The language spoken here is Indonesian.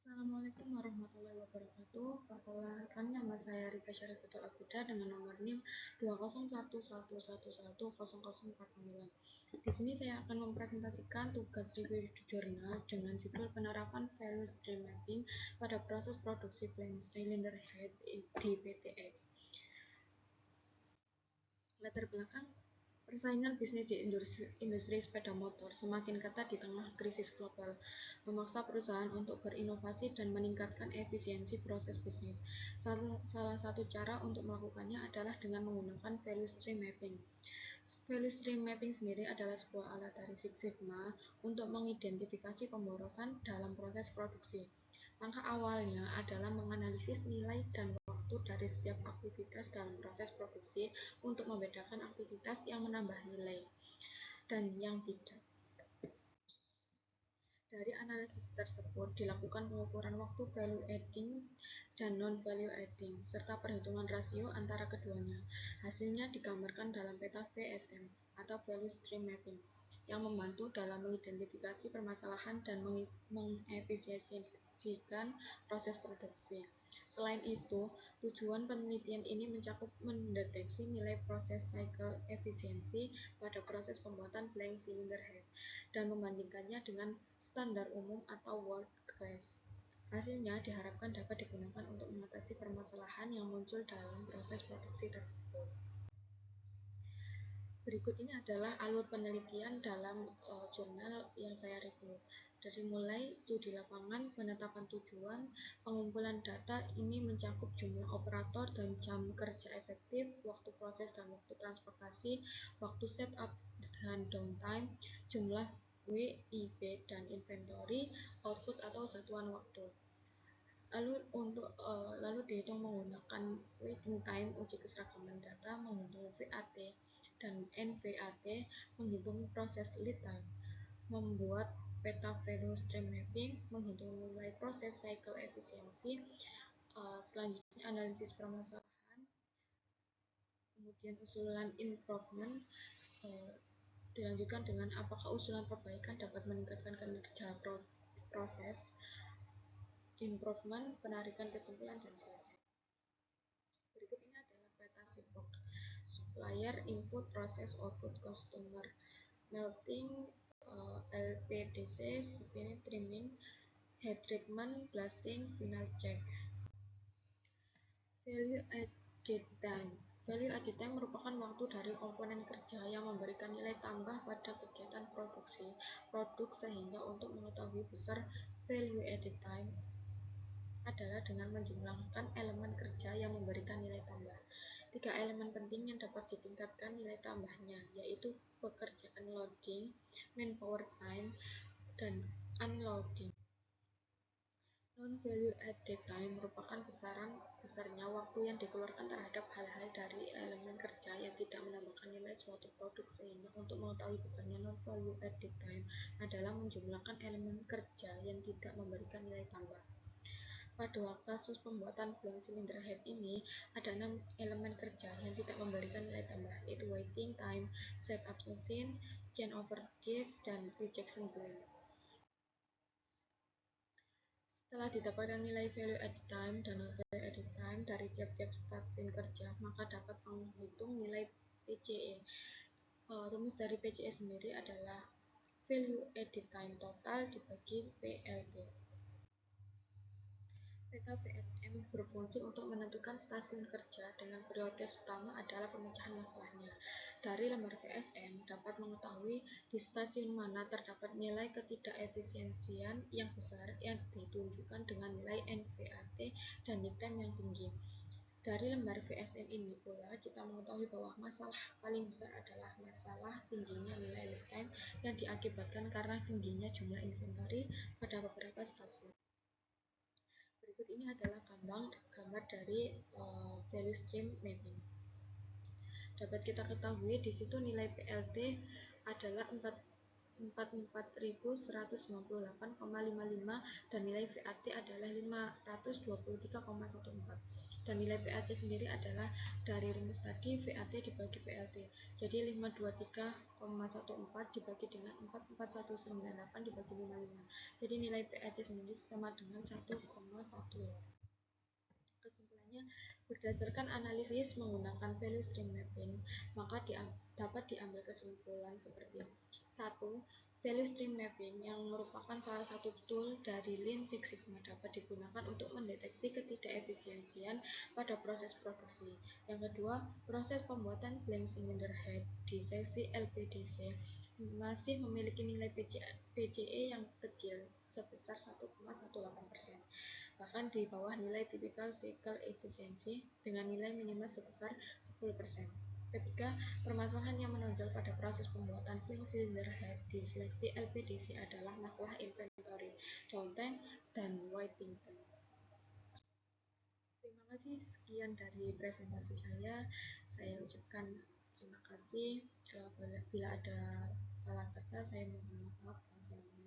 Assalamualaikum warahmatullahi wabarakatuh. Perkenalkan, nama saya Rika Syarifatul Abuda dengan nomor NIM 20111110049. Di sini saya akan mempresentasikan tugas review jurnal dengan judul penerapan value stream mapping pada proses produksi blank cylinder head di PTX. Latar belakang persaingan bisnis di industri sepeda motor semakin ketat di tengah krisis global, memaksa perusahaan untuk berinovasi dan meningkatkan efisiensi proses bisnis. Salah satu cara untuk melakukannya adalah dengan menggunakan value stream mapping. Value stream mapping sendiri adalah sebuah alat dari Six Sigma untuk mengidentifikasi pemborosan dalam proses produksi. Langkah awalnya adalah menganalisis nilai dan waktu dari setiap aktivitas dalam proses produksi untuk membedakan aktivitas yang menambah nilai dan yang tidak. Dari analisis tersebut dilakukan pengukuran waktu value adding dan non-value adding, serta perhitungan rasio antara keduanya. Hasilnya digambarkan dalam peta VSM atau Value Stream Mapping yang membantu dalam mengidentifikasi permasalahan dan mengefisiensikan proses produksi. Selain itu, tujuan penelitian ini mencakup mendeteksi nilai proses cycle efisiensi pada proses pembuatan blank cylinder head dan membandingkannya dengan standar umum atau world class. Hasilnya diharapkan dapat digunakan untuk mengatasi permasalahan yang muncul dalam proses produksi tersebut. Berikut ini adalah alur penelitian dalam jurnal yang saya review. Dari mulai studi lapangan, penetapan tujuan, pengumpulan data ini mencakup jumlah operator dan jam kerja efektif, waktu proses dan waktu transportasi, waktu setup dan downtime, jumlah WIP dan inventory, output atau satuan waktu. Lalu dihitung menggunakan waiting time, uji keseragaman data, menghitung VAT dan NVAT, menghitung proses lead time, membuat peta value stream mapping, menghitung nilai proses cycle efisiensi, selanjutnya analisis permasalahan, kemudian usulan improvement, dilanjutkan dengan apakah usulan perbaikan dapat meningkatkan kinerja proses, improvement, penarikan kesimpulan, dan selesai. Berikut ini adalah peta SIPOC, supplier, input, proses, output, customer, melting, LPDC, spinning, trimming, head treatment, blasting, final check. Value added time. Value added time merupakan waktu dari komponen kerja yang memberikan nilai tambah pada kegiatan produksi produk, sehingga untuk mengetahui besar value added time adalah dengan menjumlahkan elemen kerja yang memberikan nilai tambah. 3 elemen penting yang dapat ditingkatkan nilai tambahnya, yaitu pekerjaan loading, manpower time, dan unloading. Non-value added time merupakan besarnya waktu yang dikeluarkan terhadap hal-hal dari elemen kerja yang tidak menambahkan nilai suatu produk, sehingga untuk mengetahui besarnya non-value added time adalah menjumlahkan elemen kerja yang tidak memberikan nilai tambah. Pada kasus pembuatan blank cylinder head ini, ada 6 elemen kerja yang tidak memberikan nilai tambah, yaitu waiting time, setup machine, changeover case, dan rejection point. Setelah didapatkan nilai value added time dan non-value added time dari tiap-tiap stasiun kerja, maka dapat menghitung nilai PCE. Rumus dari PCE sendiri adalah value added time total dibagi PLT. Peta VSM berfungsi untuk menentukan stasiun kerja dengan prioritas utama adalah pemecahan masalahnya. Dari lembar VSM dapat mengetahui di stasiun mana terdapat nilai ketidakefisiensian yang besar yang ditunjukkan dengan nilai NVAT dan lead time yang tinggi. Dari lembar VSM ini pula kita mengetahui bahwa masalah paling besar adalah masalah tingginya nilai lead time yang diakibatkan karena tingginya jumlah inventory pada beberapa stasiun. Berikut ini adalah gambar dari value stream mapping. Dapat kita ketahui di situ nilai PLT adalah 44.198,55 dan nilai VAT adalah 523,14 dan nilai PAC sendiri adalah dari rumus tadi VAT dibagi PLT, jadi 523,14 dibagi dengan 44198 dibagi 55, jadi nilai PAC sendiri sama dengan 1,1. Kesimpulannya, berdasarkan analisis menggunakan value stream mapping, maka dapat diambil kesimpulan seperti 1. Value stream mapping yang merupakan salah satu tool dari Lean Six Sigma dapat digunakan untuk mendeteksi ketidakefisiensian pada proses produksi. Yang kedua, proses pembuatan blank cylinder head di seksi LPDC masih memiliki nilai PCE yang kecil sebesar 1,18%. Bahkan di bawah nilai typical cycle efficiency dengan nilai minimal sebesar 10%. Ketiga, permasalahan yang menonjol pada proses pembuatan blank cylinder head di seleksi LPDC adalah masalah inventory, downtime, dan waiting time. Terima kasih, sekian dari presentasi saya. Saya ucapkan terima kasih. Bila ada salah kata, saya mohon maaf. Wassalamualaikum.